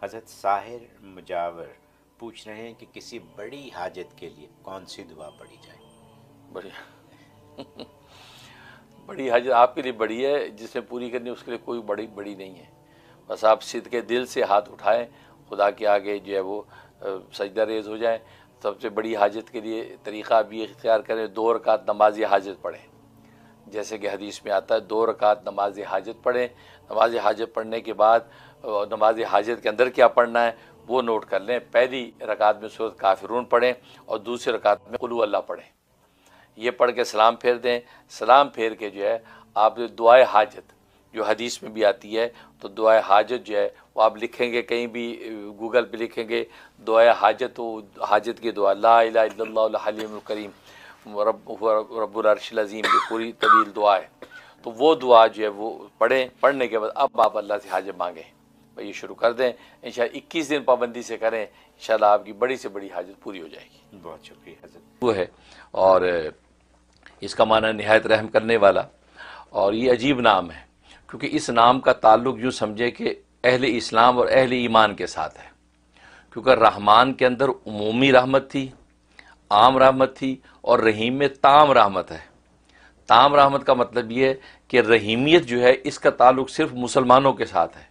حضرت ساحر مجاور پوچھ رہے ہیں کہ کسی بڑی حاجت کے لیے کون سی دعا پڑھی جائے؟ بڑی بڑی حاجت آپ کے لیے بڑی ہے، جس نے پوری کرنی اس کے لیے کوئی بڑی نہیں ہے. بس آپ صدقے دل سے ہاتھ اٹھائیں، خدا کے آگے جو ہے وہ سجدہ ریز ہو جائیں. سب سے بڑی حاجت کے لیے طریقہ آپ یہ اختیار کریں، 2 رکعت نماز حاجت پڑھیں. جیسے کہ حدیث میں آتا ہے 2 رکعت نماز حاجت پڑھیں. نماز حاجت پڑھنے کے بعد نماز حاجت کے اندر کیا پڑھنا ہے وہ نوٹ کر لیں. پہلی رکعت میں سورۃ کافرون پڑھیں اور دوسری رکعت میں قل هو اللہ پڑھیں. یہ پڑھ کے سلام پھیر دیں. سلام پھیر کے جو ہے آپ دعائے حاجت جو حدیث میں بھی آتی ہے، تو دعائے حاجت جو ہے وہ آپ لکھیں گے، کہیں بھی گوگل پہ لکھیں گے دعائے حاجت، تو حاجت کی دعا لا الہ الا اللہ الحلیم الکریم رب العرش العظیم، یہ پوری طویل دعا ہے. تو وہ دعا جو ہے وہ پڑھیں. پڑھنے کے بعد اب آپ اللہ سے حاجت مانگیں. بھائی یہ شروع کر دیں، انشاءاللہ 21 دن پابندی سے کریں، انشاءاللہ آپ کی بڑی سے بڑی حاجت پوری ہو جائے گی. بہت شکریہ حضرت. وہ ہے، اور اس کا معنی نہایت رحم کرنے والا. اور یہ عجیب نام ہے کیونکہ اس نام کا تعلق یوں سمجھے کہ اہل اسلام اور اہل ایمان کے ساتھ ہے. کیونکہ رحمان کے اندر عمومی رحمت تھی، عام رحمت تھی، اور رحیم میں تام رحمت ہے. تام رحمت کا مطلب یہ ہے کہ رحیمیت جو ہے اس کا تعلق صرف مسلمانوں کے ساتھ ہے،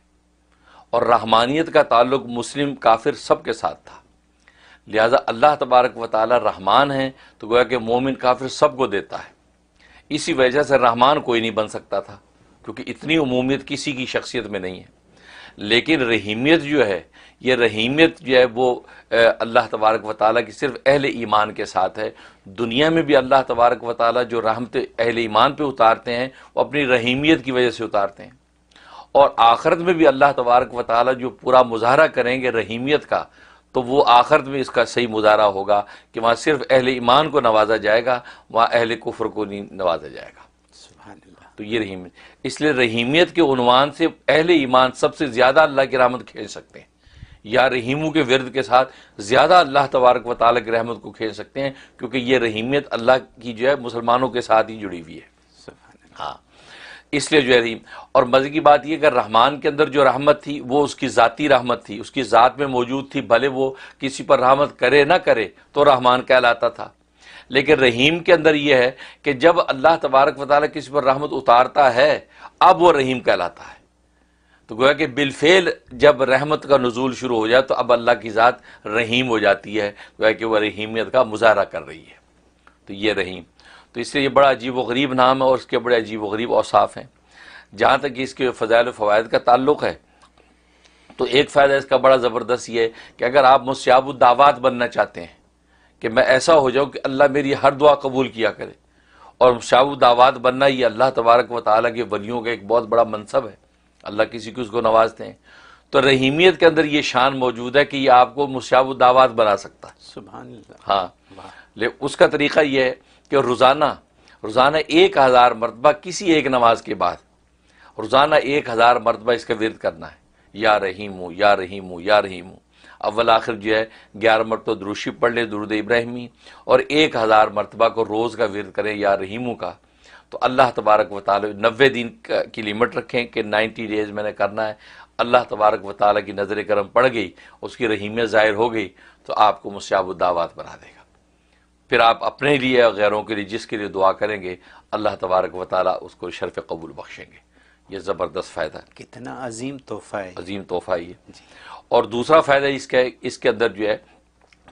اور رحمانیت کا تعلق مسلم کافر سب کے ساتھ تھا. لہذا اللہ تبارک و تعالی رحمان ہیں تو گویا کہ مومن کافر سب کو دیتا ہے. اسی وجہ سے رحمان کوئی نہیں بن سکتا تھا کیونکہ اتنی عمومیت کسی کی شخصیت میں نہیں ہے. لیکن رحیمیت جو ہے، یہ رحیمیت جو ہے وہ اللہ تبارک و تعالیٰ کی صرف اہل ایمان کے ساتھ ہے. دنیا میں بھی اللہ تبارک و تعالیٰ جو رحمت اہل ایمان پہ اتارتے ہیں وہ اپنی رحیمیت کی وجہ سے اتارتے ہیں، اور آخرت میں بھی اللہ تبارک و تعالیٰ جو پورا مظاہرہ کریں گے رحیمیت کا، تو وہ آخرت میں اس کا صحیح مظاہرہ ہوگا کہ وہاں صرف اہل ایمان کو نوازا جائے گا، وہاں اہل کفر کو نہیں نوازا جائے گا. سبحان اللہ. تو یہ رحیمیت، اس لیے رحیمیت کے عنوان سے اہل ایمان سب سے زیادہ اللہ کی رحمت کھینچ سکتے ہیں، یا رحیموں کے ورد کے ساتھ زیادہ اللہ تبارک و تعالیٰ کی رحمت کو کھینچ سکتے ہیں، کیونکہ یہ رحیمیت اللہ کی جو ہے مسلمانوں کے ساتھ ہی جڑی ہوئی ہے. سبحان اللہ. ہاں، اس لیے جو ہے رحیم. اور مزے کی بات یہ کہ رحمان کے اندر جو رحمت تھی وہ اس کی ذاتی رحمت تھی، اس کی ذات میں موجود تھی. بھلے وہ کسی پر رحمت کرے نہ کرے تو رحمان کہلاتا تھا. لیکن رحیم کے اندر یہ ہے کہ جب اللہ تبارک و تعالیٰ کسی پر رحمت اتارتا ہے اب وہ رحیم کہلاتا ہے. تو گویا کہ بالفعل جب رحمت کا نزول شروع ہو جائے تو اب اللہ کی ذات رحیم ہو جاتی ہے، گویا کہ وہ رحیمیت کا مظاہرہ کر رہی ہے. تو یہ رحیم، تو اس لیے یہ بڑا عجیب و غریب نام ہے اور اس کے بڑے عجیب و غریب اوصاف ہیں. جہاں تک اس کے فضائل و فوائد کا تعلق ہے تو ایک فائدہ اس کا بڑا زبردست یہ ہے کہ اگر آپ مستجاب الدعوات بننا چاہتے ہیں کہ میں ایسا ہو جاؤں کہ اللہ میری ہر دعا قبول کیا کرے، اور مستجاب الدعوات بننا یہ اللہ تبارک و تعالیٰ کے ولیوں کا ایک بہت بڑا منصب ہے، اللہ کسی کو اس کو نوازتے ہیں. تو رحیمیت کے اندر یہ شان موجود ہے کہ یہ آپ کو مستجاب الدعوات بنا سکتا ہے. سبحان اللہ. ہاں، اس کا طریقہ یہ ہے کہ روزانہ 1000 مرتبہ کسی ایک نماز کے بعد روزانہ 1000 مرتبہ اس کا ورد کرنا ہے، یا رحیم ہوں یا رحیم ہوں یا رحیم ہوں. اول آخر جو ہے 11 مرتبہ درود شریف پڑھ لیں، درود ابراہیمی، اور 1000 مرتبہ کو روز کا ورد کریں یا رحیموں کا. تو اللہ تبارک و تعالیٰ 90 دن کی لمٹ رکھیں کہ 90 ڈیز میں نے کرنا ہے. اللہ تبارک و تعالیٰ کی نظر کرم پڑ گئی، اس کی رحیمیت ظاہر ہو گئی تو آپ کو مستجاب الدعوات بنا دے گا. پھر آپ اپنے لیے اور غیروں کے لیے جس کے لیے دعا کریں گے اللہ تبارک و تعالیٰ اس کو شرف قبول بخشیں گے. یہ زبردست فائدہ ہے، کتنا عظیم تحفہ ہے. عظیم تحفہ یہ. اور دوسرا فائدہ اس کے اندر جو ہے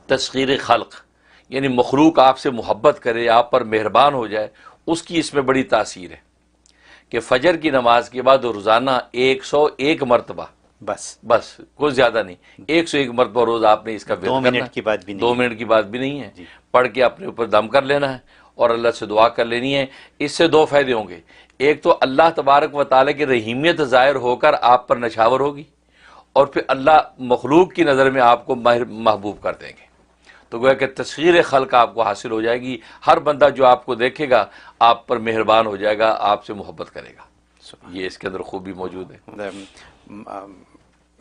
تسخیر خلق، یعنی مخلوق آپ سے محبت کرے، آپ پر مہربان ہو جائے، اس کی اس میں بڑی تاثیر ہے کہ فجر کی نماز کے بعد روزانہ 101 مرتبہ، بس کوئی زیادہ نہیں، 101 مرتبہ روز آپ نے اس کا ورد کرنا ہے. 2 منٹ کی بات بھی نہیں، 2 منٹ کی بات بھی نہیں ہے. پڑھ کے اپنے اوپر دم کر لینا ہے اور اللہ سے دعا کر لینی ہے. اس سے 2 فائدے ہوں گے. ایک تو اللہ تبارک و تعالیٰ کی رحیمیت ظاہر ہو کر آپ پر نچھاور ہوگی، اور پھر اللہ مخلوق کی نظر میں آپ کو محبوب کر دیں گے. تو گویا کہ تسخیر خلق آپ کو حاصل ہو جائے گی. ہر بندہ جو آپ کو دیکھے گا آپ پر مہربان ہو جائے گا، آپ سے محبت کرے گا. یہ اس کے اندر خوبی موجود ہے.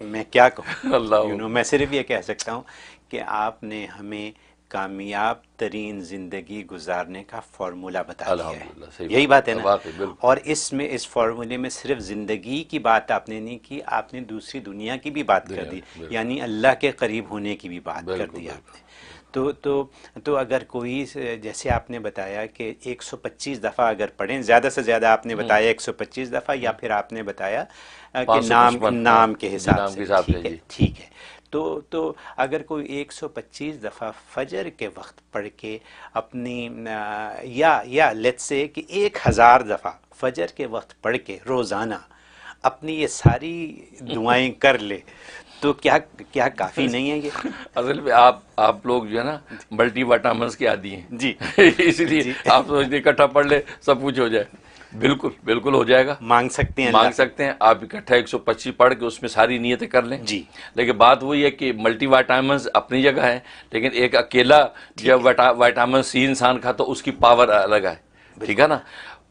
میں کیا کہوں اللہ میں صرف یہ کہہ سکتا ہوں کہ آپ نے ہمیں کامیاب ترین زندگی گزارنے کا فارمولہ بتا دیا الحمدللہ، ہے. صحیح یہی بات ہے نا. واقعی بالکل. اور اس فارمولے میں صرف زندگی کی بات آپ نے نہیں کی، آپ نے دوسری دنیا کی بھی بات کر دی، بالکل. یعنی اللہ کے قریب ہونے کی بھی بات کر بالکل، دی آپ نے. تو اگر کوئی، جیسے آپ نے بتایا کہ 125 دفعہ اگر پڑھیں، زیادہ سے زیادہ آپ نے بتایا 125 دفعہ، یا پھر آپ نے بتایا کہ 555 نام کے حساب نام سے. کے حساب سے، ٹھیک ہے جی. ٹھیک ہے. تو اگر کوئی 125 دفعہ فجر کے وقت پڑھ کے اپنی یا لیٹس سے کہ 1000 دفعہ فجر کے وقت پڑھ کے روزانہ اپنی یہ ساری دعائیں کر لے، تو کیا کافی نہیں ہے یہ؟ اصل میں آپ لوگ جو ہے نا ملٹی وائٹامنس کے عادی ہیں. جی اسی لیے آپ سوچتے ہیں اکٹھا پڑھ لے سب کچھ ہو جائے. بالکل بالکل ہو جائے گا. مانگ سکتے ہیں مانگ سکتے ہیں آپ اکٹھا 125 پڑھ کے اس میں ساری نیتیں کر لیں. جی. لیکن بات وہی ہے کہ ملٹی وائٹامنس اپنی جگہ ہے، لیکن ایک اکیلا جب وائٹامن سی انسان کھاتا تو اس کی پاور الگ ہے. ٹھیک ہے نا.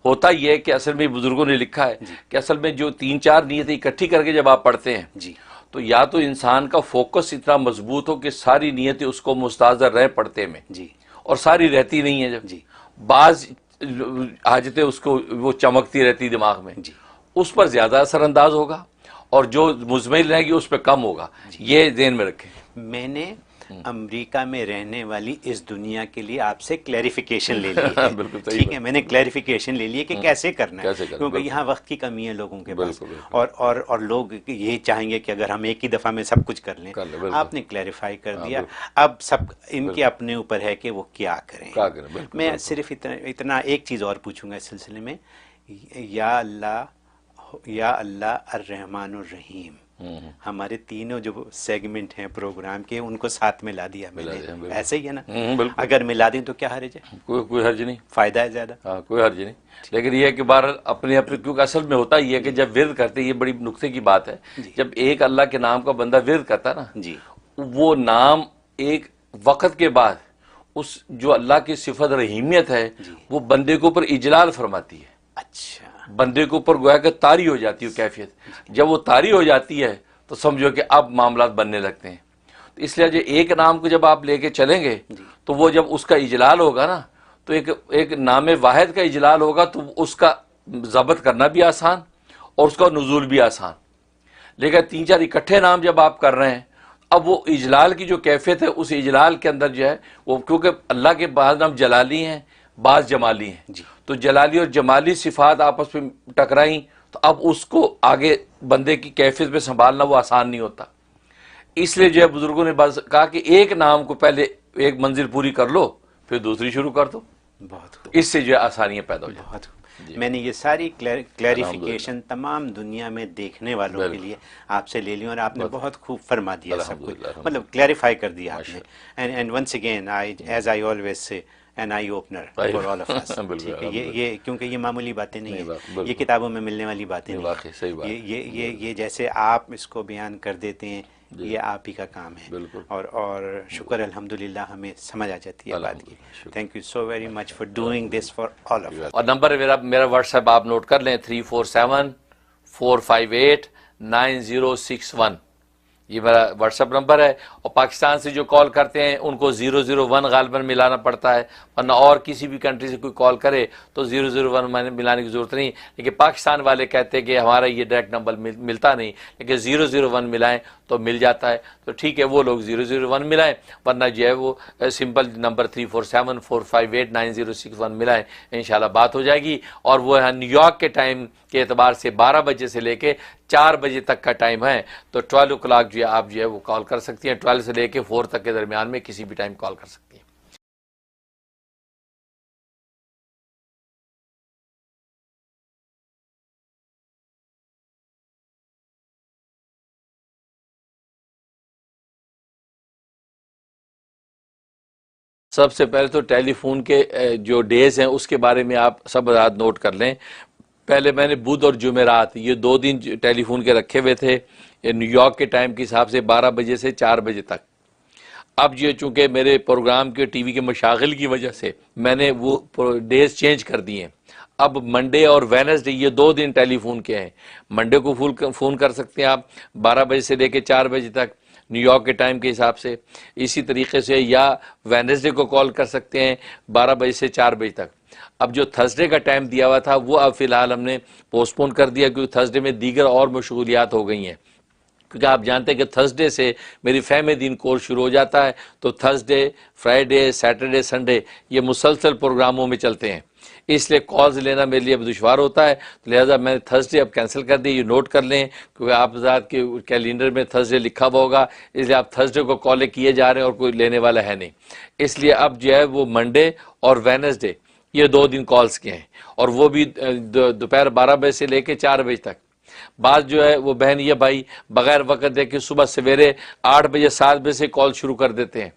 ہوتا یہ ہے کہ اصل میں بزرگوں نے لکھا ہے کہ اصل میں جو 3-4 نیتیں اکٹھی کر کے جب آپ پڑھتے ہیں جی تو یا تو انسان کا فوکس اتنا مضبوط ہو کہ ساری نیتیں اس کو مستحضر رہیں پڑھتے میں، جی اور ساری رہتی نہیں ہیں. جب جی بعض حاجتیں اس کو وہ چمکتی رہتی دماغ میں، جی اس پر زیادہ اثر انداز ہوگا، اور جو مزمل رہے گی اس پہ کم ہوگا. یہ ذہن میں رکھیں. میں نے امریکہ میں رہنے والی اس دنیا کے لیے آپ سے کلیریفیکیشن لے لی ہے. بالکل صحیح ٹھیک ہے، میں نے کلیریفیکیشن لے لی ہے کہ کیسے کرنا ہے، کیسے کرنا، کیونکہ بالکل. یہاں وقت کی کمی ہے لوگوں کے پاس، بالکل، بالکل. اور لوگ یہی چاہیں گے کہ اگر ہم ایک ہی دفعہ میں سب کچھ کر لیں. کر لیں، بالکل. آپ نے کلیریفائی کر دیا. بالکل. اب سب ان کے اپنے اوپر ہے کہ وہ کیا کریں. کیا کریں، بالکل. میں بالکل. صرف اتنا ایک چیز اور پوچھوں گا اس سلسلے میں. یا اللہ الرحمن الرحیم، ہمارے تینوں جو سیگمنٹ ہیں پروگرام کے ان کو ساتھ میں لا دیا میں نے. بالکل. ایسے ہی ہے نا. بالکل. اگر ملا دیں تو کیا حرج ہے؟ کوئی حرج نہیں. فائدہ ہے زیادہ. ہاں کوئی حرج نہیں. لیکن یہ ہے کہ بہرحال اپنے کیونکہ اصل میں ہوتا یہ ہے کہ جب ورد کرتے، یہ بڑی نقطے کی بات ہے، جب ایک اللہ کے نام کا بندہ ورد کرتا نا، جی وہ نام ایک وقت کے بعد اس جو اللہ کی صفت رحیمیت ہے وہ بندے کے اوپر اجلال فرماتی ہے. اچھا. بندے کے اوپر گویا کہ طاری ہو جاتی ہے کیفیت. جب وہ طاری ہو جاتی ہے تو سمجھو کہ اب معاملات بننے لگتے ہیں. تو اس لیے جو ایک نام کو جب آپ لے کے چلیں گے تو وہ جب اس کا اجلال ہوگا نا، تو ایک نام واحد کا اجلال ہوگا تو اس کا ضبط کرنا بھی آسان اور اس کا نزول بھی آسان. لیکن 3-4 اکٹھے نام جب آپ کر رہے ہیں، اب وہ اجلال کی جو کیفیت ہے اس اجلال کے اندر جو ہے وہ، کیونکہ اللہ کے بعض نام جلالی ہیں بعض جمالی ہیں، تو جلالی اور جمالی صفات آپس میں ٹکرائیں تو اب اس کو آگے بندے کی کیفیت پہ سنبھالنا وہ آسان نہیں ہوتا. اس لیے جو ہے بزرگوں نے بس کہا کہ ایک نام کو پہلے ایک منزل پوری کر لو پھر دوسری شروع کر دو. بہت خوب. اس سے جو ہے آسانیاں پیدا ہو جائیں. بہت خوب. میں نے یہ ساری کلیریفیکیشن تمام دنیا میں دیکھنے والوں کے لیے آپ سے لے لی، اور آپ نے بہت خوب فرما دیا سب کچھ، مطلب کلیریفائی کر دیا آپ نے. And once again as I always say an eye opener for all of us. ٹھیک ہے. یہ کیونکہ یہ معمولی باتیں نہیں ہیں، یہ کتابوں میں ملنے والی باتیں نہیں ہیں. یہ جیسے آپ اس کو بیان کر دیتے ہیں یہ آپ ہی کا کام ہے، اور شکر الحمدللہ ہمیں سمجھ آ جاتی ہے بات کی. Thank you so very much for doing this for all of us. اور نمبر میرا واٹس ایپ آپ نوٹ کر لیں 347-458-9061. یہ میرا واٹس ایپ نمبر ہے. اور پاکستان سے جو کال کرتے ہیں ان کو 001 غالباً ملانا پڑتا ہے، ورنہ اور کسی بھی کنٹری سے کوئی کال کرے تو 001 ملانے کی ضرورت نہیں. لیکن پاکستان والے کہتے ہیں کہ ہمارا یہ ڈائریکٹ نمبر ملتا نہیں، لیکن 001 ملائیں تو مل جاتا ہے. تو ٹھیک ہے وہ لوگ 001 ملائیں، ورنہ جو ہے وہ سمپل نمبر 347-458-9061 ملائیں، انشاءاللہ بات ہو جائے گی. اور وہ ہے نیو یارک کے ٹائم کے اعتبار سے 12 بجے سے لے کے 4 بجے تک کا ٹائم ہے. تو 12 o'clock جو ہے آپ جو ہے وہ کال کر سکتی ہیں، 12 سے لے کے 4 تک کے درمیان میں کسی بھی ٹائم کال کر سکتی ہیں. سب سے پہلے تو ٹیلی فون کے جو ڈیز ہیں اس کے بارے میں آپ سب حضرات نوٹ کر لیں. پہلے میں نے بدھ اور جمعرات یہ 2 دن ٹیلی فون کے رکھے ہوئے تھے نیو یارک کے ٹائم کے حساب سے 12 بجے سے 4 بجے تک. اب یہ چونکہ میرے پروگرام کے ٹی وی کے مشاغل کی وجہ سے میں نے وہ ڈیز چینج کر دیے ہیں. اب منڈے اور وینسڈے یہ 2 دن ٹیلی فون کے ہیں. منڈے کو فون کر سکتے ہیں آپ 12 بجے سے لے کے 4 بجے تک، نیو یارک کے ٹائم کے حساب سے. اسی طریقے سے یا وینسڈے کو کال کر سکتے ہیں 12 بجے سے 4 بجے تک. اب جو تھرسڈے کا ٹائم دیا ہوا تھا وہ اب فی الحال ہم نے پوسٹ پون کر دیا کیونکہ تھرسڈے میں دیگر اور مشغولیات ہو گئی ہیں. کیونکہ آپ جانتے ہیں کہ تھرسڈے سے میری فہم دین کورس شروع ہو جاتا ہے, تو تھرسڈے, فرائیڈے, سیٹرڈے, سنڈے یہ مسلسل پروگراموں میں چلتے ہیں, اس لیے کالز لینا میرے لیے اب دشوار ہوتا ہے. لہٰذا میں نے تھرسڈے اب کینسل کر دی. یہ نوٹ کر لیں کیونکہ آپ ذات کے کیلنڈر میں تھرسڈے لکھا ہوا ہوگا, اس لیے آپ تھرسڈے کو کالیں کیے جا رہے ہیں اور کوئی لینے والا ہے نہیں. اس لیے اب جو ہے وہ منڈے اور وینسڈے یہ 2 دن کالز کے ہیں, اور وہ بھی دوپہر 12 بجے سے لے کے 4 بجے تک. بعض جو ہے وہ بہن یا بھائی بغیر وقت دے کے صبح سویرے 8 بجے 7 بجے سے کال شروع کر دیتے ہیں.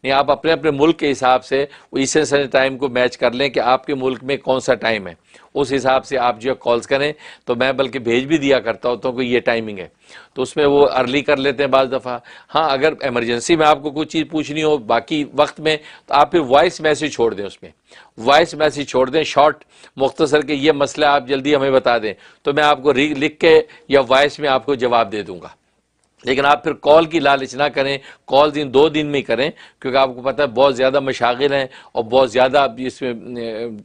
نہیں, آپ اپنے اپنے ملک کے حساب سے وہ ایسٹرن اسٹینڈرڈ ٹائم کو میچ کر لیں کہ آپ کے ملک میں کون سا ٹائم ہے, اس حساب سے آپ جو ہے کالز کریں. تو میں بلکہ بھیج بھی دیا کرتا ہوتا ہوں کہ یہ ٹائمنگ ہے, تو اس میں وہ ارلی کر لیتے ہیں بعض دفعہ. ہاں, اگر ایمرجنسی میں آپ کو کوئی چیز پوچھنی ہو باقی وقت میں تو آپ پھر وائس میسیج چھوڑ دیں, اس میں وائس میسیج چھوڑ دیں شارٹ مختصر کہ یہ مسئلہ آپ جلدی ہمیں بتا دیں, تو میں آپ کو لکھ کے یا وائس میں آپ کو جواب دے دوں گا. لیکن آپ پھر کال کی لالچ نہ کریں, کالز ان 2 دن میں ہی کریں کیونکہ آپ کو پتہ ہے بہت زیادہ مشاغل ہیں اور بہت زیادہ اس میں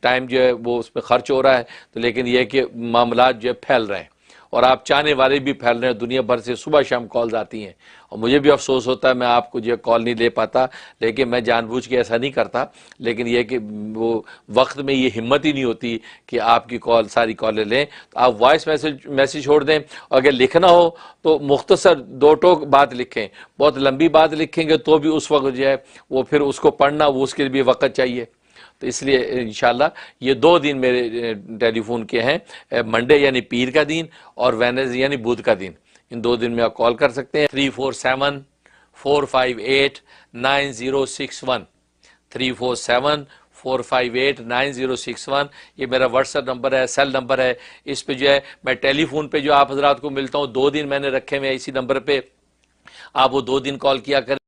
ٹائم جو ہے وہ اس میں خرچ ہو رہا ہے. تو لیکن یہ ہے کہ معاملات جو ہے پھیل رہے ہیں اور آپ چاہنے والے بھی پھیل رہے ہیں, دنیا بھر سے صبح شام کالز آتی ہیں. اور مجھے بھی افسوس ہوتا ہے میں آپ کو جو کال نہیں لے پاتا, لیکن میں جان بوجھ کے ایسا نہیں کرتا. لیکن یہ کہ وہ وقت میں یہ ہمت ہی نہیں ہوتی کہ آپ کی کال ساری کالیں لیں. تو آپ وائس میسیج چھوڑ دیں, اور اگر لکھنا ہو تو مختصر 2 ٹوک بات لکھیں. بہت لمبی بات لکھیں گے تو بھی اس وقت جو ہے وہ پھر اس کو پڑھنا وہ اس کے لیے بھی وقت چاہیے. تو اس لیے انشاءاللہ یہ 2 دن میرے ٹیلی فون کے ہیں, منڈے یعنی پیر کا دن اور وینسڈے یعنی بدھ کا دن. ان 2 دن میں آپ کال کر سکتے ہیں. 347-458-9061 347-458-9061 یہ میرا واٹس ایپ نمبر ہے, سیل نمبر ہے. اس پہ جو ہے میں ٹیلی فون پہ جو آپ حضرات کو ملتا ہوں 2 دن میں نے رکھے ہوئے اسی نمبر پہ, آپ وہ 2 دن کال کیا کریں.